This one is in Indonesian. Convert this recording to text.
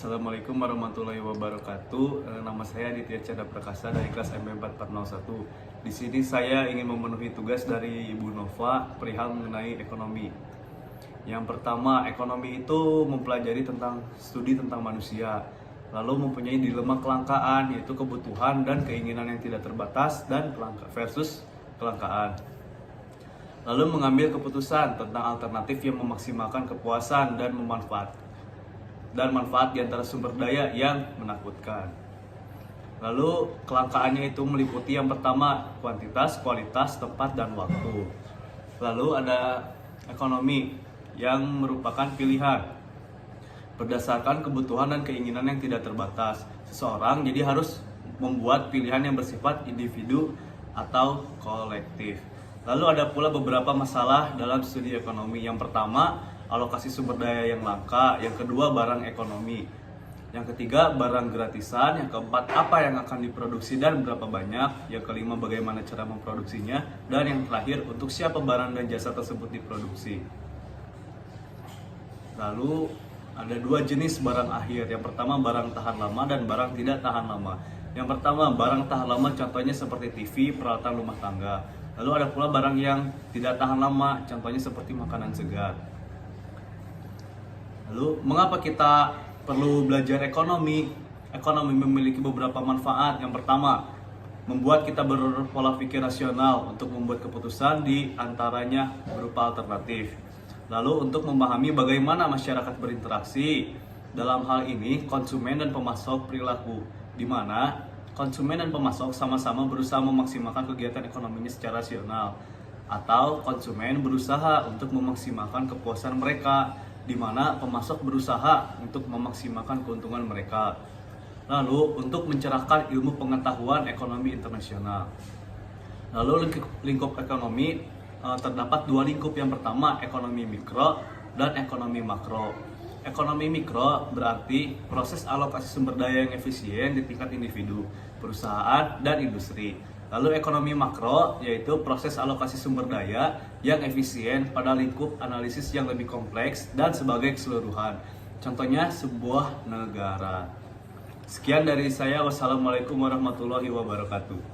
Assalamualaikum warahmatullahi wabarakatuh. Nama saya Aditya Chandra Prakasa dari kelas MP4401. Di sini saya ingin memenuhi tugas dari Ibu Nova perihal mengenai ekonomi. Yang pertama, ekonomi itu mempelajari tentang studi tentang manusia, lalu mempunyai dilema kelangkaan, yaitu kebutuhan dan keinginan yang tidak terbatas dan versus kelangkaan. Lalu mengambil keputusan tentang alternatif yang memaksimalkan kepuasan dan manfaat di antara sumber daya yang menakutkan. Lalu kelangkaannya itu meliputi yang pertama kuantitas, kualitas, tempat, dan waktu. Lalu ada ekonomi yang merupakan pilihan berdasarkan kebutuhan dan keinginan yang tidak terbatas. Seseorang jadi harus membuat pilihan yang bersifat individu atau kolektif. Lalu ada pula beberapa masalah dalam studi ekonomi. Yang pertama, alokasi sumber daya yang langka. Yang kedua, barang ekonomi. Yang ketiga, barang gratisan. Yang keempat, apa yang akan diproduksi dan berapa banyak. Yang kelima, bagaimana cara memproduksinya. Dan yang terakhir, untuk siapa barang dan jasa tersebut diproduksi. Lalu ada dua jenis barang akhir. Yang pertama, barang tahan lama dan barang tidak tahan lama. Yang pertama, barang tahan lama contohnya seperti TV, peralatan rumah tangga. Lalu ada pula barang yang tidak tahan lama, contohnya seperti makanan segar. Lalu, mengapa kita perlu belajar ekonomi? Ekonomi memiliki beberapa manfaat. Yang pertama, membuat kita berpola pikir rasional untuk membuat keputusan, di antaranya berupa alternatif. Lalu, untuk memahami bagaimana masyarakat berinteraksi. Dalam hal ini, konsumen dan pemasok perilaku, di mana konsumen dan pemasok sama-sama berusaha memaksimalkan kegiatan ekonominya secara rasional, atau konsumen berusaha untuk memaksimalkan kepuasan mereka, di mana pemasok berusaha untuk memaksimalkan keuntungan mereka. Lalu, untuk mencerahkan ilmu pengetahuan ekonomi internasional. Lalu, lingkup ekonomi terdapat dua lingkup. Yang pertama, ekonomi mikro dan ekonomi makro. Ekonomi mikro berarti proses alokasi sumber daya yang efisien di tingkat individu, perusahaan, dan industri. Lalu ekonomi makro yaitu proses alokasi sumber daya yang efisien pada lingkup analisis yang lebih kompleks dan sebagai keseluruhan. Contohnya sebuah negara. Sekian dari saya. Wassalamualaikum warahmatullahi wabarakatuh.